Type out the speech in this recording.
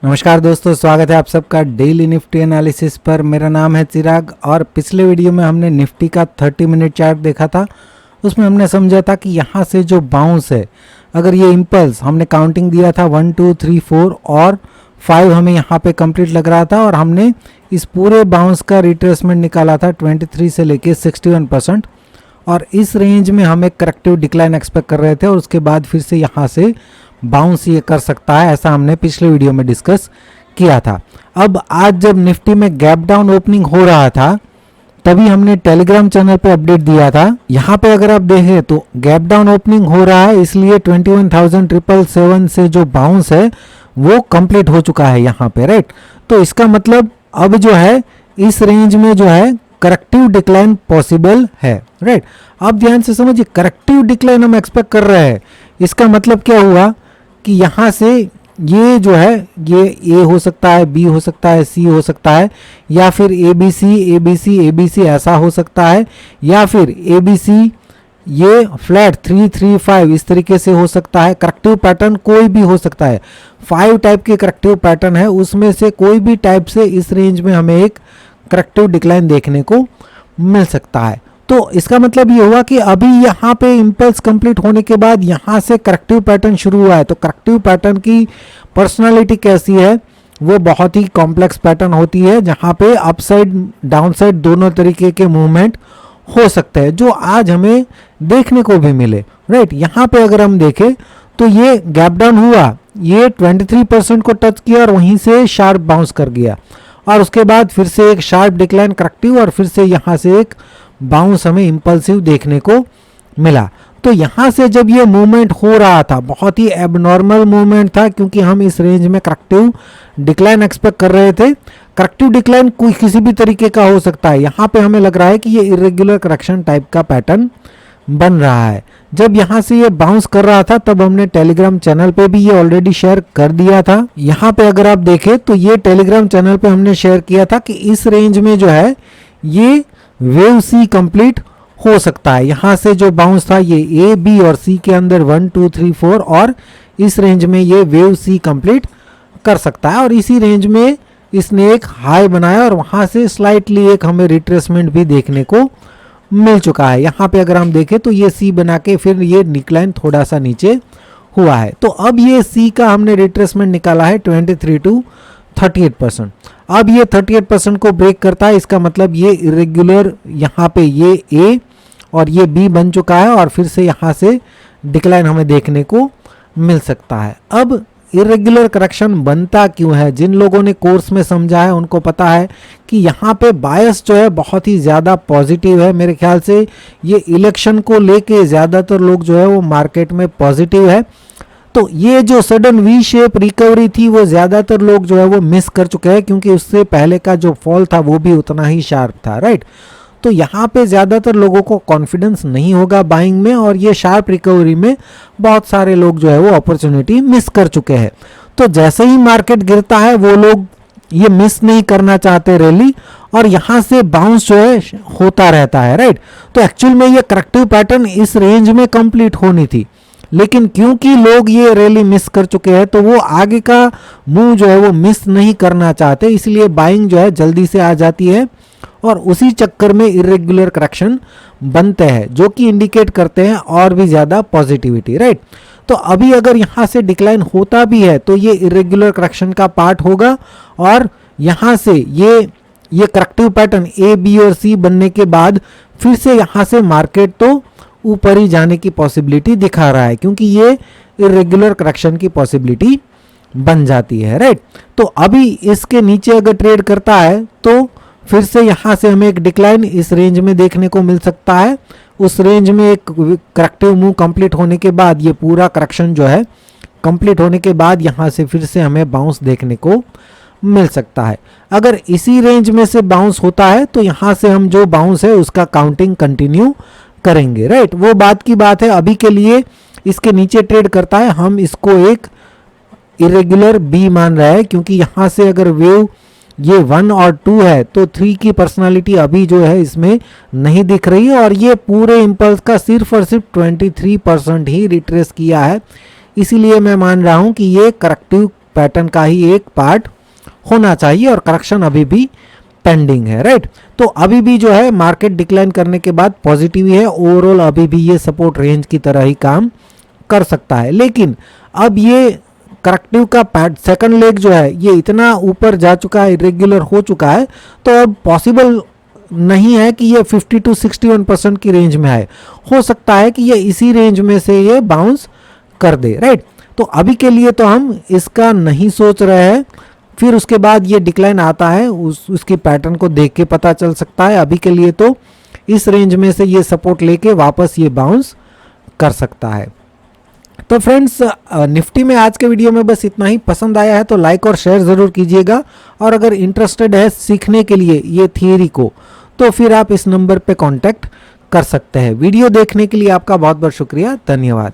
नमस्कार दोस्तों, स्वागत है आप सबका डेली निफ्टी एनालिसिस पर। मेरा नाम है चिराग और पिछले वीडियो में हमने निफ्टी का 30 मिनट चार्ट देखा था। उसमें हमने समझा था कि यहाँ से जो बाउंस है, अगर ये इम्पल्स हमने काउंटिंग दिया था 1 2 3 4 और 5 हमें यहाँ पे कंप्लीट लग रहा था और हमने इस पूरे बाउंस का रिट्रेसमेंट निकाला था 23 से लेके 61% और इस रेंज में हम एक करेक्टिव डिक्लाइन एक्सपेक्ट कर रहे थे और उसके बाद फिर से यहाँ से बाउंस ये कर सकता है, ऐसा हमने पिछले वीडियो में डिस्कस किया था। अब आज जब निफ्टी में गैप डाउन ओपनिंग हो रहा था तभी हमने टेलीग्राम चैनल पे अपडेट दिया था। यहाँ पे अगर आप देखें तो गैप डाउन ओपनिंग हो रहा है, इसलिए 21,777 से जो बाउंस है वो कंप्लीट हो चुका है यहाँ पे, राइट। तो इसका मतलब अब जो है इस रेंज में जो है करेक्टिव डिक्लाइन पॉसिबल है, राइट। अब ध्यान से समझिए, करेक्टिव डिक्लाइन हम एक्सपेक्ट कर रहे हैं, इसका मतलब क्या हुआ कि यहाँ से ये जो है ये ए हो सकता है, बी हो सकता है, सी हो सकता है, या फिर ए बी सी ऐसा हो सकता है, या फिर ए बी सी ये फ्लैट 3 3 5 इस तरीके से हो सकता है। करेक्टिव पैटर्न कोई भी हो सकता है, 5 टाइप के करेक्टिव पैटर्न है, उसमें से कोई भी टाइप से इस रेंज में हमें एक करेक्टिव डिक्लाइन देखने को मिल सकता है। तो इसका मतलब ये हुआ कि अभी यहाँ पे इम्पल्स कंप्लीट होने के बाद यहाँ से करेक्टिव पैटर्न शुरू हुआ है। तो करेक्टिव पैटर्न की पर्सनालिटी कैसी है, वो बहुत ही कॉम्प्लेक्स पैटर्न होती है जहाँ पे अपसाइड डाउनसाइड दोनों तरीके के मूवमेंट हो सकते हैं, जो आज हमें देखने को भी मिले, राइट। यहाँ पे अगर हम देखें तो ये गैप डाउन हुआ, ये 23% को टच किया और वहीं से शार्प बाउंस कर गया और उसके बाद फिर से एक शार्प डिक्लाइन करेक्टिव और फिर से यहाँ से एक बाउंस हमें इंपल्सिव देखने को मिला। तो यहाँ से जब ये मूवमेंट हो रहा था, बहुत ही एबनॉर्मल मूवमेंट था, क्योंकि हम इस रेंज में करेक्टिव डिक्लाइन एक्सपेक्ट कर रहे थे। करेक्टिव डिक्लाइन कोई किसी भी तरीके का हो सकता है, यहाँ पे हमें लग रहा है कि ये इरेगुलर करेक्शन टाइप का पैटर्न बन रहा है। जब यहाँ से ये बाउंस कर रहा था तब हमने टेलीग्राम चैनल पे भी ये ऑलरेडी शेयर कर दिया था। यहाँ पे अगर आप देखें तो ये टेलीग्राम चैनल पे हमने शेयर किया था कि इस रेंज में जो है ये वेव सी कंप्लीट हो सकता है। यहाँ से जो बाउंस था ये ए बी और सी के अंदर 1 2 3 4 और इस रेंज में ये वेव सी कंप्लीट कर सकता है और इसी रेंज में इसने एक हाई बनाया और वहाँ से स्लाइटली एक हमें रिट्रेसमेंट भी देखने को मिल चुका है। यहाँ पे अगर हम देखें तो ये सी बना के फिर ये डिक्लाइन थोड़ा सा नीचे हुआ है। तो अब ये सी का हमने रिट्रेसमेंट निकाला है 23 to 38%। अब ये 38% को ब्रेक करता है, इसका मतलब ये इरेगुलर यहाँ पे ये ए और ये बी बन चुका है और फिर से यहाँ से डिक्लाइन हमें देखने को मिल सकता है। अब इरेगुलर करेक्शन बनता क्यों है, जिन लोगों ने कोर्स में समझा है उनको पता है कि यहाँ पे बायस जो है बहुत ही ज़्यादा पॉजिटिव है। मेरे ख्याल से ये इलेक्शन को लेके ज़्यादातर लोग जो है वो मार्केट में पॉजिटिव है। तो ये जो सडन वी शेप रिकवरी थी वो ज़्यादातर लोग जो है वो मिस कर चुके हैं, क्योंकि उससे पहले का जो फॉल था वो भी उतना ही शार्प था, राइट। तो यहाँ पे ज़्यादातर लोगों को कॉन्फिडेंस नहीं होगा बाइंग में और ये शार्प रिकवरी में बहुत सारे लोग जो है वो अपॉर्चुनिटी मिस कर चुके हैं। तो जैसे ही मार्केट गिरता है वो लोग ये मिस नहीं करना चाहते रैली और यहाँ से बाउंस जो है होता रहता है, राइट। तो एक्चुअल में ये करेक्टिव पैटर्न इस रेंज में कंप्लीट होनी थी, लेकिन क्योंकि लोग ये रैली मिस कर चुके हैं तो वो आगे का मूव जो है वो मिस नहीं करना चाहते, इसलिए बाइंग जो है जल्दी से आ जाती है और उसी चक्कर में इरेगुलर करेक्शन बनते हैं, जो कि इंडिकेट करते हैं और भी ज़्यादा पॉजिटिविटी, राइट। तो अभी अगर यहाँ से डिक्लाइन होता भी है तो ये इरेगुलर करेक्शन का पार्ट होगा और यहाँ से ये करेक्टिव पैटर्न ए बी और सी बनने के बाद फिर से यहाँ से मार्केट तो ऊपर ही जाने की पॉसिबिलिटी दिखा रहा है, क्योंकि ये इरेगुलर करेक्शन की पॉसिबिलिटी बन जाती है, राइट। तो अभी इसके नीचे अगर ट्रेड करता है तो फिर से यहाँ से हमें एक डिक्लाइन इस रेंज में देखने को मिल सकता है। उस रेंज में एक करेक्टिव मूव कंप्लीट होने के बाद ये पूरा करेक्शन जो है कंप्लीट होने के बाद यहाँ से फिर से हमें बाउंस देखने को मिल सकता है। अगर इसी रेंज में से बाउंस होता है तो यहाँ से हम जो बाउंस है उसका काउंटिंग कंटिन्यू करेंगे, राइट। वो बात की बात है, अभी के लिए इसके नीचे ट्रेड करता है, हम इसको एक इरेगुलर बी मान रहे हैं, क्योंकि यहाँ से अगर वेव ये 1 और 2 है तो 3 की पर्सनालिटी अभी जो है इसमें नहीं दिख रही है और ये पूरे इम्पल्स का सिर्फ और सिर्फ 23% ही रिट्रेस किया है। इसीलिए मैं मान रहा हूँ कि ये करेक्टिव पैटर्न का ही एक पार्ट होना चाहिए और करेक्शन अभी भी पेंडिंग है, राइट। तो अभी भी जो है मार्केट डिक्लाइन करने के बाद पॉजिटिव ही है, ओवरऑल अभी भी ये सपोर्ट रेंज की तरह ही काम कर सकता है। लेकिन अब ये करेक्टिव का सेकंड लेग जो है ये इतना ऊपर जा चुका है, इरेगुलर हो चुका है, तो अब पॉसिबल नहीं है कि ये 50 to 61% की रेंज में आए। हो सकता है कि ये इसी रेंज में से ये बाउंस कर दे, राइट। तो अभी के लिए तो हम इसका नहीं सोच रहे हैं, फिर उसके बाद ये डिक्लाइन आता है उसकी पैटर्न को देख के पता चल सकता है। अभी के लिए तो इस रेंज में से ये सपोर्ट लेके वापस ये बाउंस कर सकता है। तो फ्रेंड्स, निफ्टी में आज के वीडियो में बस इतना ही। पसंद आया है तो लाइक और शेयर ज़रूर कीजिएगा, और अगर इंटरेस्टेड है सीखने के लिए ये थियरी को, तो फिर आप इस नंबर पे कांटेक्ट कर सकते हैं। वीडियो देखने के लिए आपका बहुत बहुत शुक्रिया, धन्यवाद।